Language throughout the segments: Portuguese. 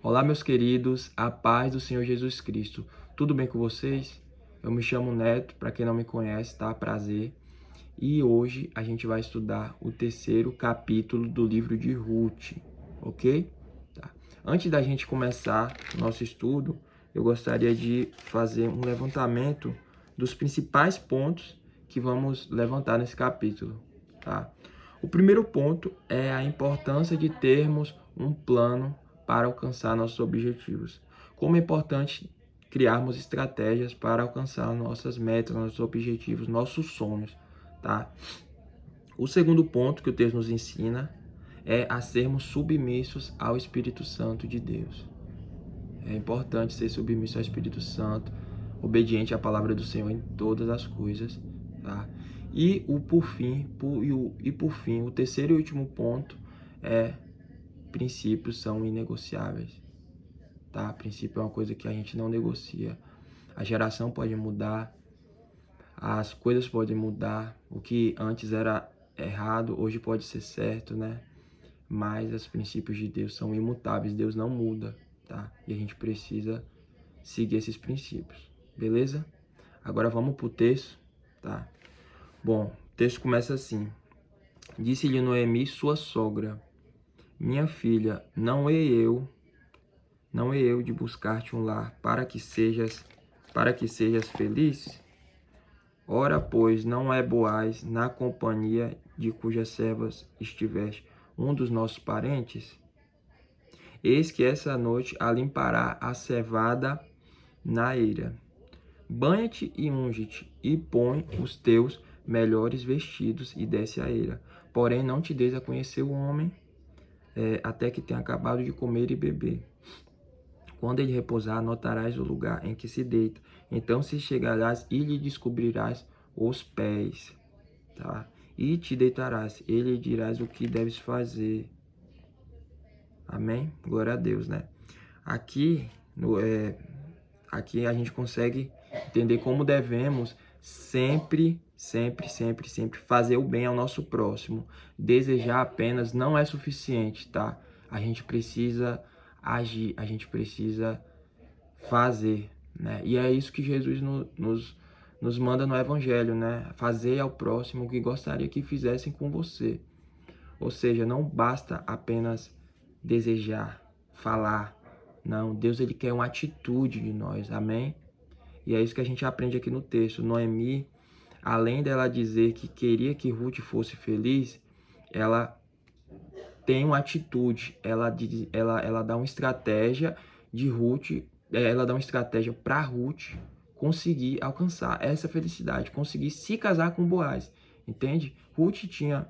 Olá, meus queridos, a paz do Senhor Jesus Cristo. Tudo bem com vocês? Eu me chamo Neto, para quem não me conhece, tá? Prazer. E hoje a gente vai estudar o terceiro capítulo do livro de Ruth, ok? Tá. Antes da gente começar o nosso estudo, eu gostaria de fazer um levantamento dos principais pontos que vamos levantar nesse capítulo, tá? O primeiro ponto é a importância de termos um plano para alcançar nossos objetivos. Como é importante criarmos estratégias para alcançar nossas metas, nossos objetivos, nossos sonhos, tá? O segundo ponto que o texto nos ensina é a sermos submissos ao Espírito Santo de Deus. É importante ser submisso ao Espírito Santo, obediente à palavra do Senhor em todas as coisas, tá? E por fim, o terceiro e último ponto é: princípios são inegociáveis, tá? Princípio é uma coisa que a gente não negocia. A geração pode mudar, as coisas podem mudar, o que antes era errado, hoje pode ser certo, né? Mas os princípios de Deus são imutáveis, Deus não muda, tá? E a gente precisa seguir esses princípios, beleza? Agora vamos pro texto, tá? Bom, o texto começa assim: Disse-lhe Noemi, sua sogra: Minha filha, não é eu de buscar-te um lar para que sejas feliz? Ora, pois, não é Boaz na companhia de cujas servas estiveste um dos nossos parentes? Eis que essa noite a limpará a cevada na eira. Banha-te e unge-te, e põe os teus melhores vestidos, e desce a eira. Porém, não te des a conhecer o homem, até que tenha acabado de comer e beber. Quando ele repousar, notarás o lugar em que se deita. Então se chegarás e lhe descobrirás os pés, tá? E te deitarás, e lhe dirás o que deves fazer. Amém? Glória a Deus, né? Aqui, aqui a gente consegue entender como devemos sempre fazer o bem ao nosso próximo. Desejar apenas não é suficiente, tá? A gente precisa agir, a gente precisa fazer, né? E é isso que Jesus nos manda no Evangelho, né? Fazer ao próximo o que gostaria que fizessem com você. Ou seja, não basta apenas desejar, falar. Não, Deus ele quer uma atitude de nós, amém? E é isso que a gente aprende aqui no texto. Noemi, além dela dizer que queria que Ruth fosse feliz, ela tem uma atitude, ela dá uma estratégia de Ruth, ela dá uma estratégia para Ruth conseguir alcançar essa felicidade, conseguir se casar com Boaz, entende? Ruth tinha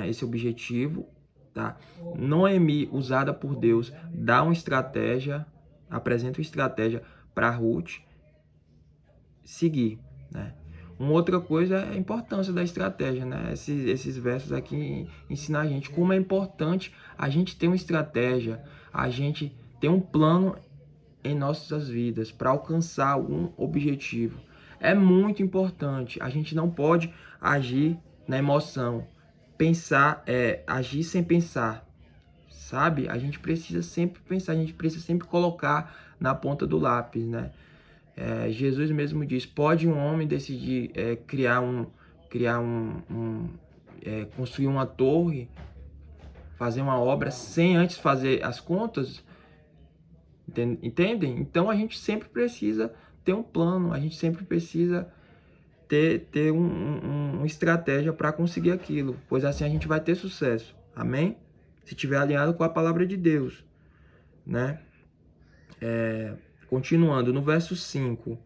esse objetivo, tá? Noemi, usada por Deus, dá uma estratégia, apresenta uma estratégia para Ruth seguir, né? Uma outra coisa é a importância da estratégia, né? Esses versos aqui ensinam a gente como é importante a gente ter uma estratégia, a gente ter um plano em nossas vidas para alcançar algum objetivo. É muito importante. A gente não pode agir na emoção, agir sem pensar, sabe? A gente precisa sempre pensar, a gente precisa sempre colocar na ponta do lápis, né? Jesus mesmo diz: pode um homem decidir construir uma torre, fazer uma obra sem antes fazer as contas? Entendem? Então a gente sempre precisa ter um plano, a gente sempre precisa ter uma estratégia para conseguir aquilo, pois assim a gente vai ter sucesso. Amém? Se estiver alinhado com a palavra de Deus, né? Continuando, no verso 5.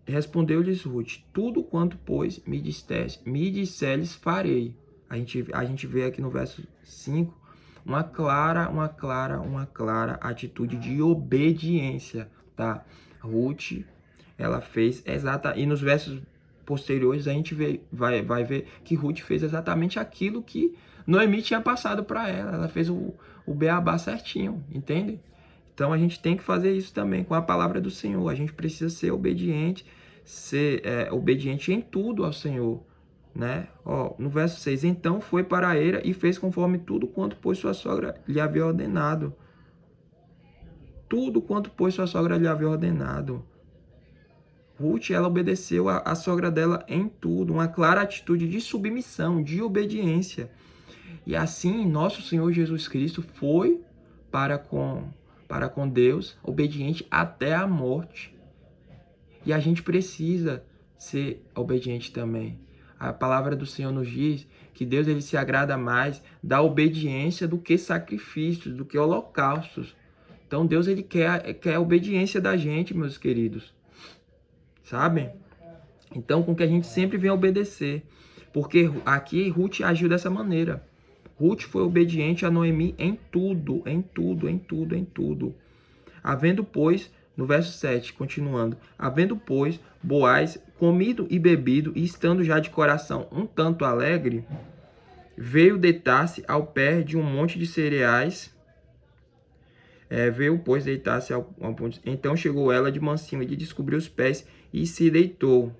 Respondeu-lhes Ruth: tudo quanto, pois, me disseres, farei. A gente vê aqui no verso 5 uma clara atitude de obediência, tá? Ruth, ela fez e nos versos posteriores a gente vai ver que Ruth fez exatamente aquilo que Noemi tinha passado para ela. Ela fez o beabá certinho, entende? Então a gente tem que fazer isso também com a palavra do Senhor. A gente precisa ser obediente em tudo ao Senhor, né? Ó, no verso 6, então foi para a eira e fez conforme tudo quanto pois sua sogra lhe havia ordenado. Tudo quanto pois sua sogra lhe havia ordenado. Ruth, ela obedeceu a sogra dela em tudo, uma clara atitude de submissão, de obediência. E assim, nosso Senhor Jesus Cristo foi para com Deus, obediente até a morte. E a gente precisa ser obediente também. A palavra do Senhor nos diz que Deus ele se agrada mais da obediência do que sacrifícios, do que holocaustos. Então Deus ele quer a obediência da gente, meus queridos. Sabe? Então com que a gente sempre venha obedecer. Porque aqui Ruth agiu dessa maneira. Ruth foi obediente a Noemi em tudo, em tudo, em tudo, em tudo. Havendo, pois, no verso 7, continuando, havendo, pois, Boaz comido e bebido, e estando já de coração um tanto alegre, veio deitar-se ao pé de um monte de cereais. Veio, pois, deitar-se ao ponto. Então chegou ela de mansinho e lhe descobriu os pés e se deitou.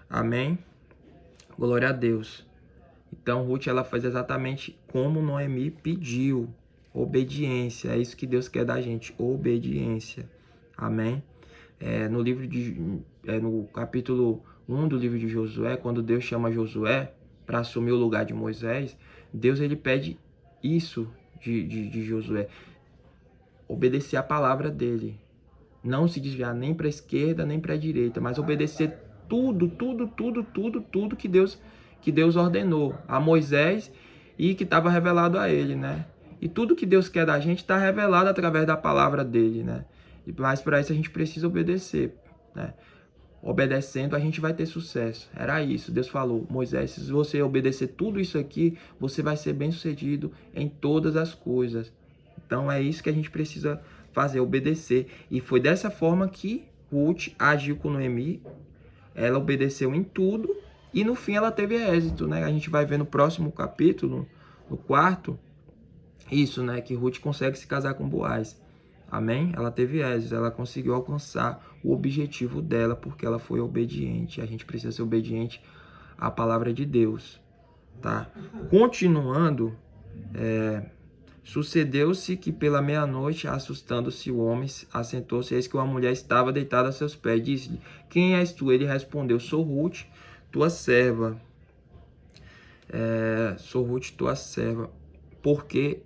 Amém? Glória a Deus. Então Ruth ela faz exatamente como Noemi pediu. Obediência. É isso que Deus quer da gente. Obediência. Amém? No capítulo 1 do livro de Josué, quando Deus chama Josué para assumir o lugar de Moisés, Deus ele pede isso de Josué. Obedecer a palavra dele. Não se desviar nem para a esquerda, nem para a direita, mas obedecer tudo que Deus ordenou a Moisés e que estava revelado a ele, né? E tudo que Deus quer da gente está revelado através da palavra dele, né? Mas para isso a gente precisa obedecer, né? Obedecendo a gente vai ter sucesso. Era isso. Deus falou, Moisés, se você obedecer tudo isso aqui, você vai ser bem-sucedido em todas as coisas. Então é isso que a gente precisa fazer, obedecer. E foi dessa forma que Ruth agiu com Noemi. Ela obedeceu em tudo e no fim ela teve êxito, né? A gente vai ver no próximo capítulo, no 4, isso, né? Que Ruth consegue se casar com Boaz. Amém? Ela teve êxito, ela conseguiu alcançar o objetivo dela porque ela foi obediente. A gente precisa ser obediente à palavra de Deus, tá? Continuando, sucedeu-se que pela meia-noite, assustando-se o homem, assentou-se, eis que uma mulher estava deitada a seus pés. Disse-lhe, quem és tu? Ele respondeu, sou Ruth, tua serva. Sou Ruth, tua serva. Porque...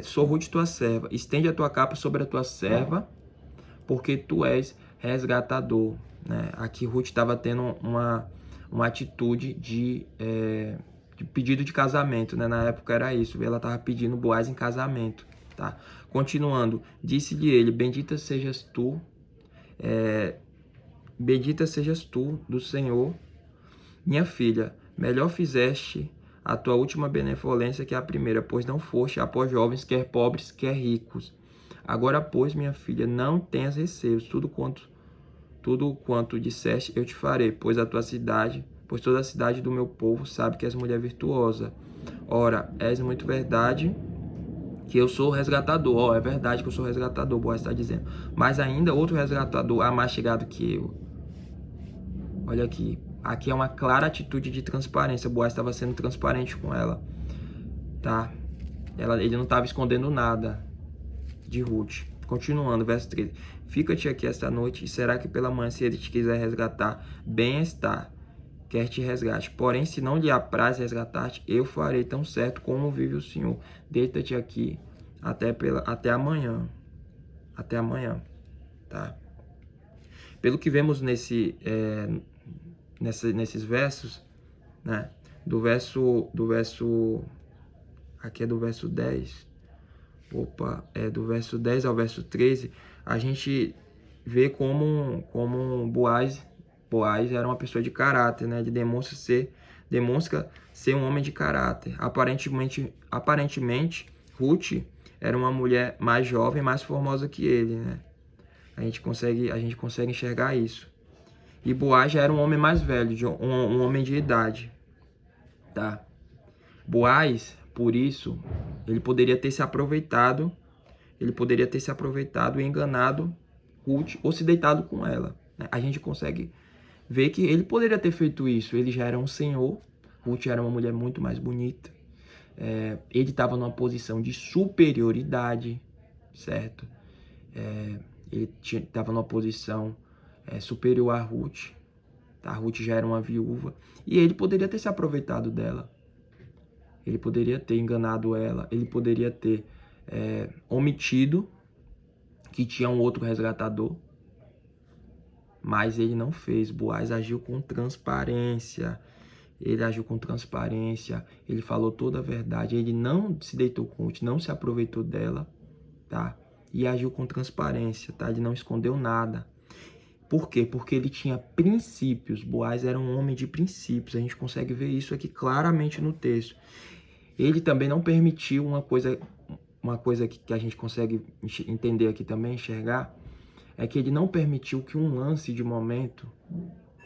sou Ruth, tua serva. Estende a tua capa sobre a tua serva, porque tu és resgatador. Né? Aqui Ruth estava tendo uma atitude de pedido de casamento, né? Na época era isso, ela estava pedindo Boaz em casamento, tá? Continuando, disse-lhe ele, bendita sejas tu do Senhor, minha filha, melhor fizeste a tua última benevolência que a primeira, pois não foste após jovens, quer pobres, quer ricos. Agora, pois, minha filha, não tenhas receios, tudo quanto disseste eu te farei, pois toda a cidade do meu povo sabe que és mulher virtuosa. Ora, és muito verdade que eu sou resgatador. É verdade que eu sou resgatador, Boaz está dizendo. Mas ainda outro resgatador há mais chegado que eu. Olha aqui. Aqui é uma clara atitude de transparência. Boaz estava sendo transparente com ela. Tá? Ele não estava escondendo nada de Ruth. Continuando, verso 13. Fica-te aqui esta noite, e será que pela manhã, se ele te quiser resgatar, bem está, quer te resgate. Porém, se não lhe apraz resgatar-te, eu farei tão certo como vive o Senhor. Deita-te aqui até amanhã. Até amanhã, tá? Pelo que vemos nesses versos, né? Do verso aqui é do verso 10. Do verso 10 ao verso 13, a gente vê como Boaz era uma pessoa de caráter, né? Ele demonstra ser um homem de caráter. Aparentemente, Ruth era uma mulher mais jovem, mais formosa que ele, né? A gente consegue enxergar isso. E Boaz já era um homem mais velho, um homem de idade, tá? Boaz, por isso, ele poderia ter se aproveitado e enganado Ruth ou se deitado com ela, né? A gente consegue vê que ele poderia ter feito isso. Ele já era um senhor, Ruth era uma mulher muito mais bonita. Ele estava numa posição de superioridade, certo? Ele estava numa posição superior a Ruth. A Ruth já era uma viúva. E ele poderia ter se aproveitado dela. Ele poderia ter enganado ela. Ele poderia ter omitido que tinha um outro resgatador. Mas ele não fez. Boaz agiu com transparência. Ele agiu com transparência. Ele falou toda a verdade. Ele não se deitou com Ruth, não se aproveitou dela, tá? E agiu com transparência, tá? Ele não escondeu nada. Por quê? Porque ele tinha princípios. Boaz era um homem de princípios. A gente consegue ver isso aqui claramente no texto. Ele também não permitiu uma coisa que a gente consegue entender aqui também, enxergar, é que ele não permitiu que um lance de momento,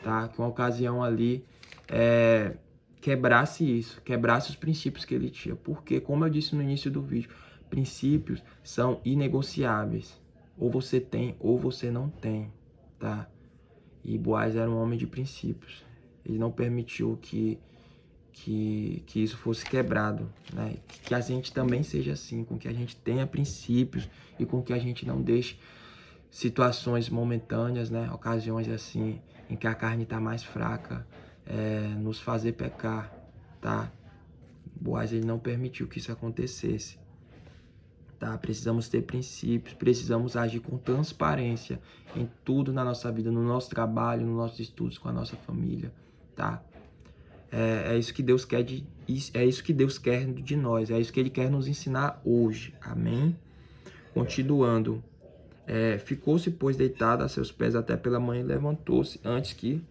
tá? Que uma ocasião ali quebrasse isso, quebrasse os princípios que ele tinha. Porque, como eu disse no início do vídeo, princípios são inegociáveis. Ou você tem, ou você não tem, tá? E Boaz era um homem de princípios. Ele não permitiu que isso fosse quebrado, né? Que a gente também seja assim, com que a gente tenha princípios e com que a gente não deixe situações momentâneas, né? Ocasiões assim, em que a carne está mais fraca, nos fazer pecar, tá? Boaz, ele não permitiu que isso acontecesse, tá? Precisamos ter princípios, precisamos agir com transparência em tudo na nossa vida, no nosso trabalho, nos nossos estudos, com a nossa família, tá? É isso que Deus quer é isso que Deus quer de nós, é isso que Ele quer nos ensinar hoje, amém? Continuando, ficou-se, pois, deitada a seus pés até pela manhã e levantou-se antes que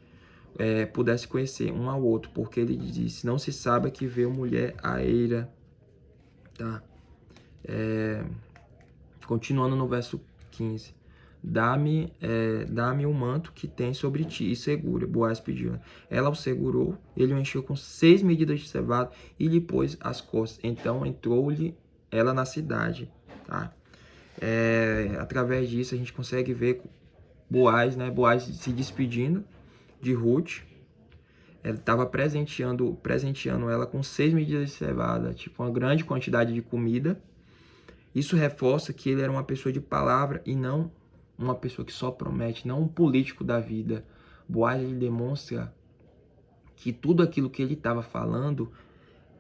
pudesse conhecer um ao outro, porque ele disse, não se sabe que veio mulher à eira, tá? Continuando no verso 15. Dá-me o manto que tem sobre ti e segura. Boaz pediu. Ela o segurou, ele o encheu com 6 medidas de cevada e lhe pôs as costas. Então entrou-lhe ela na cidade, tá? Através disso a gente consegue ver Boaz, né? Boaz se despedindo de Ruth. Ele estava presenteando ela com 6 medidas de cevada, tipo uma grande quantidade de comida. Isso reforça que ele era uma pessoa de palavra e não uma pessoa que só promete, não um político da vida. Boaz, ele demonstra que tudo aquilo que ele estava falando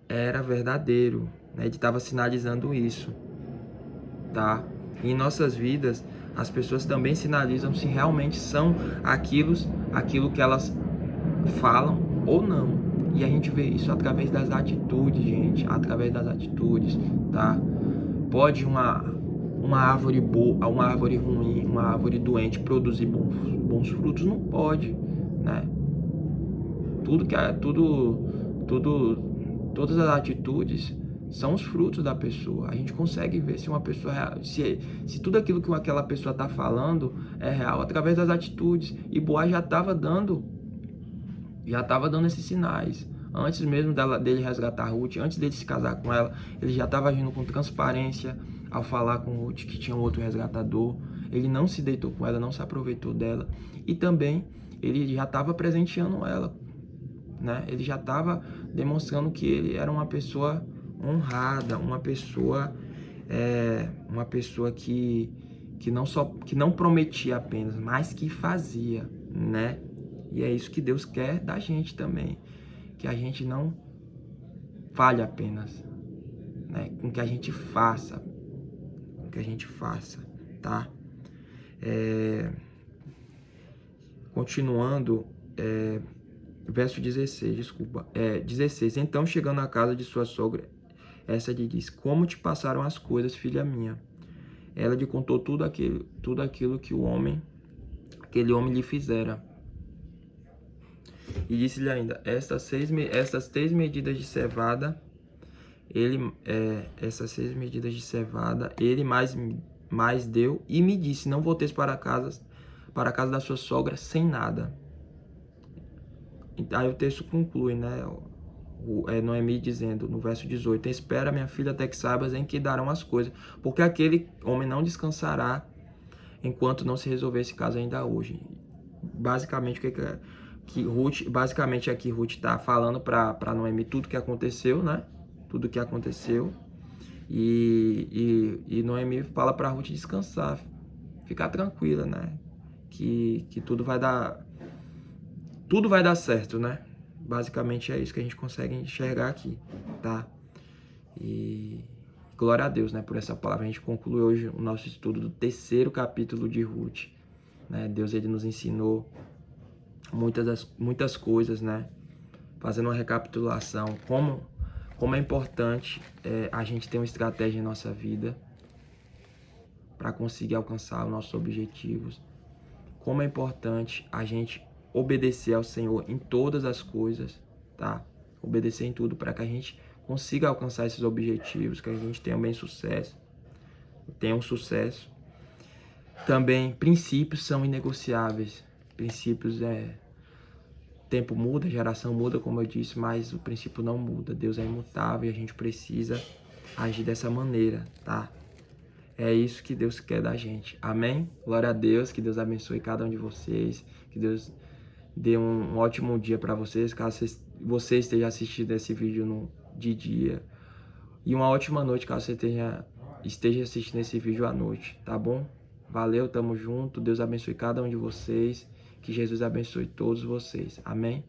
era verdadeiro, né? Ele estava sinalizando isso, tá? E em nossas vidas, as pessoas também sinalizam se realmente são aquilo que elas falam ou não. E a gente vê isso através das atitudes, gente, através das atitudes, tá? Pode uma árvore boa, uma árvore ruim, uma árvore doente produzir bons frutos? Não pode, né? Todas as atitudes são os frutos da pessoa. A gente consegue ver se uma pessoa se tudo aquilo que aquela pessoa está falando é real através das atitudes. E Boaz já estava dando esses sinais. Antes mesmo dele resgatar Ruth, antes dele se casar com ela, ele já estava agindo com transparência ao falar com Ruth que tinha um outro resgatador. Ele não se deitou com ela, não se aproveitou dela. E também ele já estava presenteando ela, né? Ele já estava demonstrando que ele era uma pessoa honrada, uma pessoa que não prometia apenas, mas que fazia, né? E é isso que Deus quer da gente também. Que a gente não fale apenas, né? Com que a gente faça. Com que a gente faça, tá? Continuando, verso 16, desculpa. 16. Então, chegando à casa de sua sogra, essa lhe disse, como te passaram as coisas, filha minha? Ela lhe contou tudo aquilo que aquele homem lhe fizera. E disse-lhe ainda, estas 6 medidas de cevada, ele mais deu e me disse, não volteis para a casa da sua sogra sem nada. Aí o texto conclui, né? Noemi dizendo no verso 18, espera, minha filha, até que saibas em que darão as coisas, porque aquele homem não descansará enquanto não se resolver esse caso ainda hoje. Basicamente, que Ruth, basicamente aqui Ruth está falando para Noemi tudo que aconteceu, né? Tudo que aconteceu. E Noemi fala para Ruth descansar, ficar tranquila, né? Que tudo vai dar certo, né? Basicamente é isso que a gente consegue enxergar aqui, tá? E glória a Deus, né, por essa palavra. A gente conclui hoje o nosso estudo do 3º capítulo de Ruth, né? Deus, ele nos ensinou muitas coisas, né? Fazendo uma recapitulação, como é importante a gente ter uma estratégia em nossa vida para conseguir alcançar os nossos objetivos. Como é importante a gente obedecer ao Senhor em todas as coisas, tá? Obedecer em tudo para que a gente consiga alcançar esses objetivos, que a gente tenha bem sucesso, tenha um sucesso. Também, princípios são inegociáveis. Princípios tempo muda, geração muda, como eu disse, mas o princípio não muda. Deus é imutável e a gente precisa agir dessa maneira, tá? É isso que Deus quer da gente. Amém? Glória a Deus, que Deus abençoe cada um de vocês, que Deus dê um ótimo dia para vocês, caso você esteja assistindo esse vídeo de dia, e uma ótima noite, caso você esteja assistindo esse vídeo à noite, tá bom? Valeu, tamo junto, Deus abençoe cada um de vocês, que Jesus abençoe todos vocês. Amém?